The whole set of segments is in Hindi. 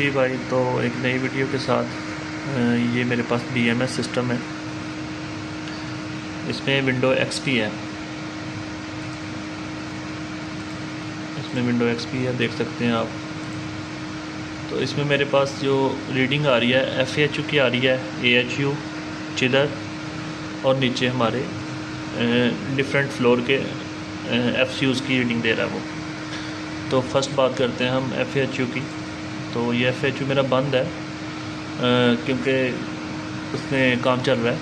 जी भाई, तो एक नई वीडियो के साथ ये मेरे पास BMS सिस्टम है। इसमें विंडो XP है। इसमें विंडो XP है, देख सकते हैं आप। तो इसमें मेरे पास जो रीडिंग आ रही है FAHU की आ रही है, AHU, चिलर और नीचे हमारे डिफरेंट फ्लोर के FCUs की रीडिंग दे रहा है वो। तो फर्स्ट बात करते हैं हम FAHU की। तो ये FAHU मेरा बंद है क्योंकि उसमें काम चल रहा है।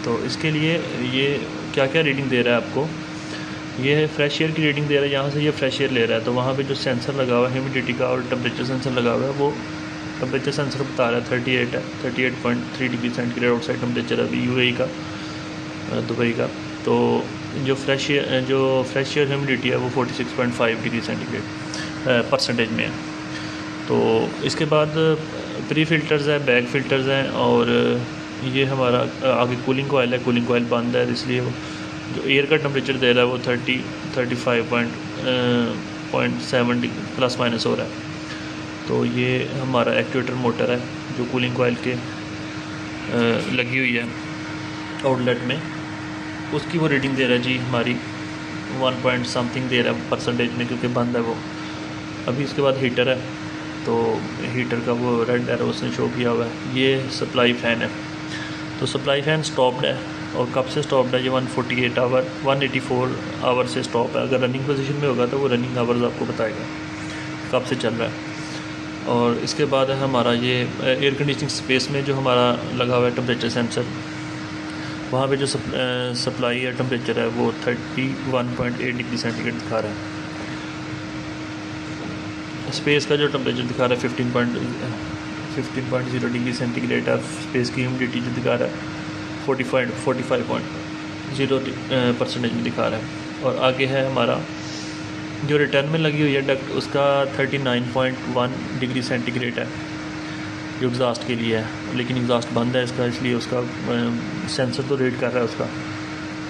तो इसके लिए ये क्या क्या रीडिंग दे रहा है आपको, ये है फ्रेश एयर की रीडिंग दे रहा है। यहाँ से ये फ्रेश एयर ले रहा है, तो वहाँ पे जो सेंसर लगा हुआ है ह्यूमिडिटी का और टेम्परेचर सेंसर लगा हुआ है, वो टेम्परेचर सेंसर बता रहा है 38 है, 38.3 डिग्री सेंटीग्रेड आउटसाइड टेम्परेचर अभी UAE का, दुबई का। तो जो फ्रेश एयर ह्यूमिडिटी है वो 46.5 डिग्री सेंटीग्रेड परसेंटेज में है। तो इसके बाद प्री फ़िल्टर्स है, बैक फ़िल्टर्स हैं, और ये हमारा आगे कूलिंग कॉइल है। कूलिंग कॉइल बंद है, इसलिए वो जो एयर का टेम्परेचर दे रहा है वो 35.7 प्लस माइनस हो रहा है। तो ये हमारा एक्चुएटर मोटर है जो कूलिंग कॉइल के लगी हुई है आउटलेट में, उसकी वो रीडिंग दे रहा है जी हमारी 1 पॉइंट समथिंग दे रहा है परसेंटेज में, क्योंकि बंद है वो अभी। इसके बाद हीटर है, तो हीटर का वो रेड एरो उसने शो किया हुआ है। ये सप्लाई फ़ैन है। तो सप्लाई फ़ैन स्टॉप्ड है, और कब से स्टॉप्ड है, ये 184 आवर से स्टॉप है। अगर रनिंग पोजीशन में होगा तो वो रनिंग आवर्स आपको बताएगा कब से चल रहा है। और इसके बाद है हमारा ये एयर कंडीशनिंग स्पेस में जो हमारा लगा हुआ है टेम्परेचर सेंसर, वहाँ पे जो सप्लाई है टेम्परेचर है वो 31.8 डिग्री सेंटीग्रेड दिखा रहा है। स्पेस का जो टेम्परेचर दिखा रहा है 15.0 डिग्री सेंटीग्रेड है। स्पेस की ह्यूमिडिटी जो दिखा रहा है 45.0% में दिखा रहा है। और आगे है हमारा जो रिटर्न में लगी हुई है डक्ट, उसका 39.1 डिग्री सेंटीग्रेड है जो एग्जॉस्ट के लिए है, लेकिन एग्जॉस्ट बंद है इसका, इसलिए उसका सेंसर तो रीड कर रहा है उसका।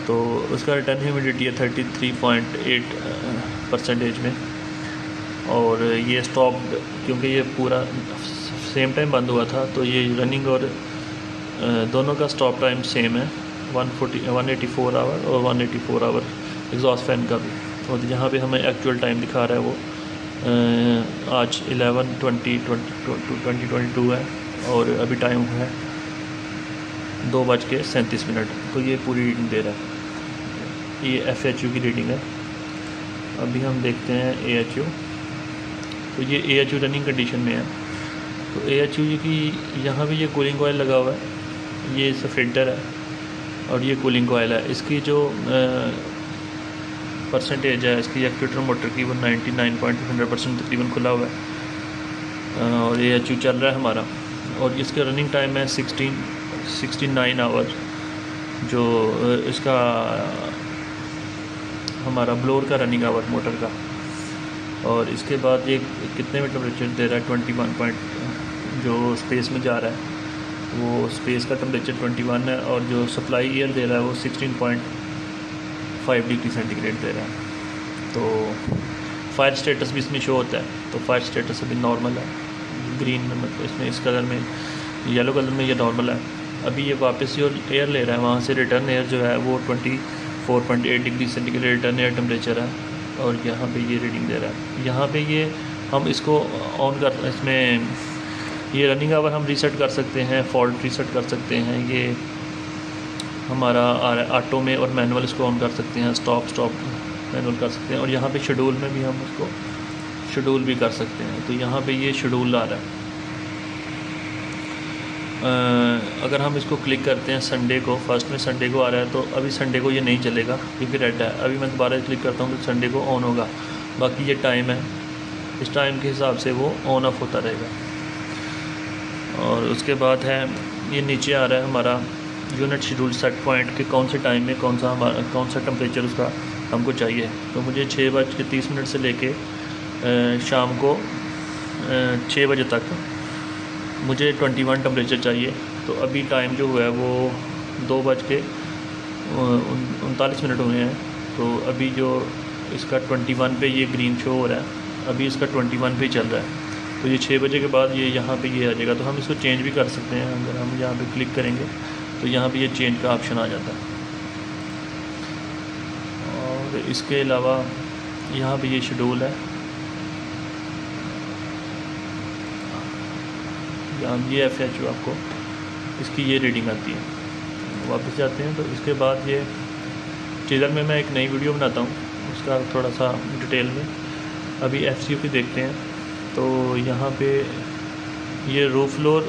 तो उसका रिटर्न ह्यूमिडिटी है 33.8% में। और ये स्टॉप, क्योंकि ये पूरा सेम टाइम बंद हुआ था, तो ये रनिंग और दोनों का स्टॉप टाइम सेम है, 184 आवर और 184 आवर एग्जॉस्ट फैन का भी। और यहाँ पे हमें एक्चुअल टाइम दिखा रहा है वो आज 11/20/2022 है, और अभी टाइम है 2:37। तो ये पूरी रीडिंग दे रहा है। ये FAHU की रीडिंग है। अभी हम देखते हैं AHU। तो ये AHU रनिंग कंडीशन में है। तो AHU की यहाँ भी ये कूलिंग कॉइल लगा हुआ है, ये इसका फ़िल्टर है और ये कूलिंग कॉइल है। इसकी जो परसेंटेज है इसकी एक्चुएटर मोटर की वो 99.100% तकरीबन खुला हुआ है, और AHU चल रहा है हमारा। और इसका रनिंग टाइम है 69 आवर, जो इसका हमारा ब्लोअर का रनिंग आवर मोटर का। और इसके बाद ये कितने में टेम्परेचर दे रहा है 21 जो स्पेस में जा रहा है वो स्पेस का टेम्परेचर 21 है, और जो सप्लाई एयर दे रहा है वो 16.5 डिग्री सेंटीग्रेड दे रहा है। तो फायर स्टेटस भी इसमें शो होता है। तो फायर स्टेटस अभी नॉर्मल है, ग्रीन में, मतलब इसमें इस कलर में, येलो कलर में ये नॉर्मल है। अभी ये वापस जो एयर ले रहा है वहाँ से रिटर्न एयर जो है वो 24.8 degree centigrade return air temperature है, और यहाँ पे ये रीडिंग दे रहा है। यहाँ पे ये हम इसको ऑन कर, इसमें ये रनिंग आवर हम रीसेट कर सकते हैं, फॉल्ट रीसेट कर सकते हैं। ये हमारा ऑटो में और मैनुअल इसको ऑन कर सकते हैं, स्टॉप मैनुअल कर सकते हैं। और यहाँ पे शेड्यूल में भी हम उसको शेड्यूल भी कर सकते हैं। तो यहाँ पे ये शेड्यूल आ रहा है। अगर हम इसको क्लिक करते हैं संडे को, फर्स्ट में संडे को आ रहा है, तो अभी संडे को ये नहीं चलेगा क्योंकि रेड है। अभी मैं दोबारा क्लिक करता हूँ तो संडे को ऑन होगा। बाकी ये टाइम है, इस टाइम के हिसाब से वो ऑन ऑफ होता रहेगा। और उसके बाद है ये नीचे आ रहा है हमारा यूनिट शेड्यूल सेट पॉइंट के कौन से टाइम में कौन सा टेम्परेचर उसका हमको चाहिए। तो मुझे 6:30 से लेके शाम को 6 बजे तक मुझे 21 टेम्परेचर चाहिए। तो अभी टाइम जो हुआ है वो 2:39 हुए हैं। तो अभी जो इसका 21 पे ये ग्रीन शो हो रहा है, अभी इसका 21 पे चल रहा है। तो ये 6 बजे के बाद ये यहाँ पे ये आ जाएगा। तो हम इसको चेंज भी कर सकते हैं। अगर हम यहाँ पे क्लिक करेंगे तो यहाँ पे ये चेंज का ऑप्शन आ जाता है। और इसके अलावा यहाँ पे ये शेड्यूल है, यहाँ ये FHU आपको इसकी ये रीडिंग आती है। वापस जाते हैं तो इसके बाद ये चिदर में मैं एक नई वीडियो बनाता हूँ उसका थोड़ा सा डिटेल में। अभी FCU की देखते हैं। तो यहाँ पे ये roof floor,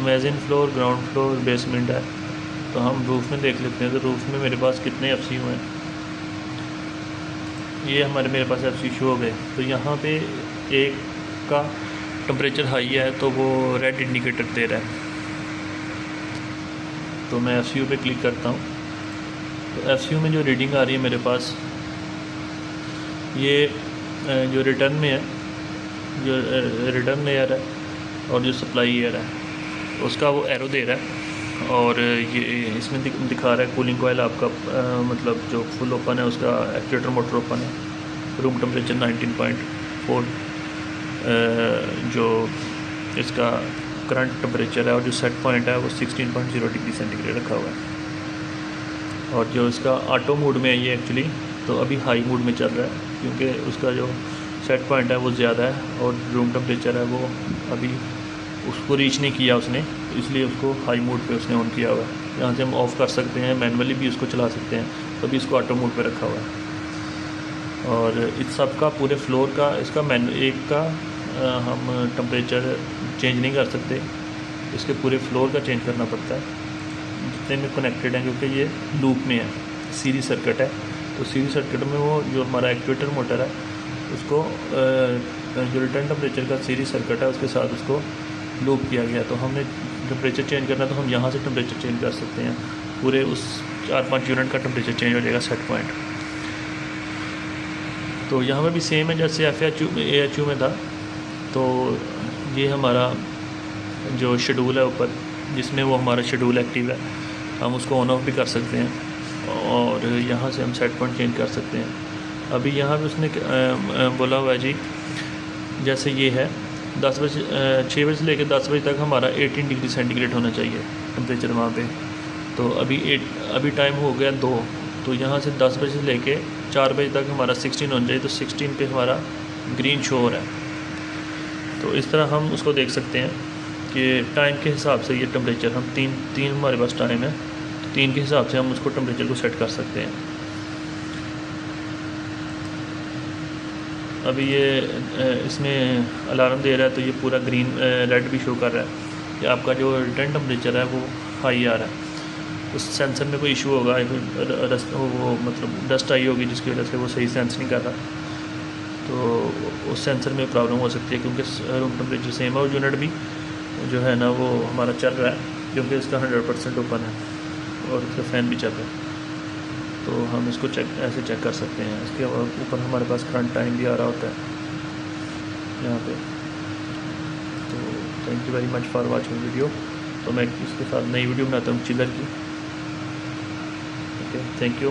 mezzanine floor, ground floor, basement है। तो हम रूफ़ में देख लेते हैं। तो रूफ़ में मेरे पास कितने FCU हैं, ये मेरे पास FCU शो हो गए। तो यहाँ पे एक का टेम्परेचर हाई है तो वो रेड इंडिकेटर दे रहा है। तो मैं FCU पे क्लिक करता हूँ। तो FCU में जो रीडिंग आ रही है मेरे पास, ये जो रिटर्न में है, जो रिटर्न एयर है और जो सप्लाई एयर है उसका वो एरो दे रहा है। और ये इसमें दिखा रहा है कूलिंग कॉयल आपका मतलब जो फुल ओपन है उसका एक्चुएटर मोटर ओपन है। रूम टेम्परेचर 19.4 जो इसका करंट टेम्परेचर है और जो सेट पॉइंट है वो 16.0 डिग्री सेंटीग्रेड रखा हुआ है। और जो इसका ऑटो मोड में है ये एक्चुअली तो अभी हाई मोड में चल रहा है क्योंकि उसका जो सेट पॉइंट है वो ज़्यादा है और रूम टेम्परेचर है वो अभी उसको रीच नहीं किया उसने, तो इसलिए उसको हाई मोड पे उसने ऑन किया हुआ है। यहाँ से हम ऑफ़ कर सकते हैं, मैनुअली भी उसको चला सकते हैं। तो अभी इसको ऑटो मोड पे रखा हुआ है। और इस सब का पूरे फ्लोर का इसका एक का हम टेम्परेचर चेंज नहीं कर सकते, इसके पूरे फ्लोर का चेंज करना पड़ता है जितने में कनेक्टेड हैं, क्योंकि ये लूप में है, सीरीज सर्किट है। तो सीरीज सर्किट में वो जो हमारा एक्चुएटर मोटर है उसको जो रिटर्न टेम्परेचर का सीरीज सर्किट है उसके साथ उसको लूप किया गया। तो हमने टेम्परेचर चेंज करना तो हम यहाँ से टेम्परेचर चेंज कर सकते हैं, पूरे उस 4-5 यूनिट का टेम्परेचर चेंज हो जाएगा सेट पॉइंट। तो यहाँ पर भी सेम है जैसे AHU में था। तो ये हमारा जो शेड्यूल है ऊपर जिसमें वो हमारा शेड्यूल एक्टिव है, हम उसको ऑन ऑफ भी कर सकते हैं और यहाँ से हम सेट पॉइंट चेंज कर सकते हैं। अभी यहाँ पे उसने बोला हुआ है जी, जैसे ये है 10 बजे 6 बजे से लेकर 10 बजे तक हमारा 18 डिग्री सेंटीग्रेड होना चाहिए टेम्परेचर वहाँ पे। तो अभी टाइम हो गया 2, तो यहाँ से 10 बजे से लेके 4 बजे तक हमारा 16 होना चाहिए। तो 16 पे हमारा ग्रीन शो हो रहा है। तो इस तरह हम उसको देख सकते हैं कि टाइम के हिसाब से ये टेम्परेचर हम तीन हमारे पास टाइम है, तो 3 के हिसाब से हम उसको टेम्परेचर को सेट कर सकते हैं। अभी ये इसमें अलार्म दे रहा है तो ये पूरा ग्रीन रेड भी शो कर रहा है कि आपका जो रिटर्न टेम्परेचर है वो हाई आ रहा है। उस सेंसर में कोई इशू होगा, वो मतलब डस्ट आई होगी जिसकी वजह से वो सही सेंस नहीं कर रहा। तो उस सेंसर में प्रॉब्लम हो सकती है क्योंकि रूम टेम्परेचर सेम है और यूनिट भी जो है ना वो हमारा चल रहा है क्योंकि इसका 100% ओपन है और इसका फ़ैन भी चल रहा है। तो हम इसको ऐसे चेक कर सकते हैं। इसके ऊपर हमारे पास करंट टाइम भी आ रहा होता है यहाँ पे। तो thank you very much for watching video. तो मैं इसके साथ नई वीडियो बनाता हूँ चिलर की। Okay, thank you.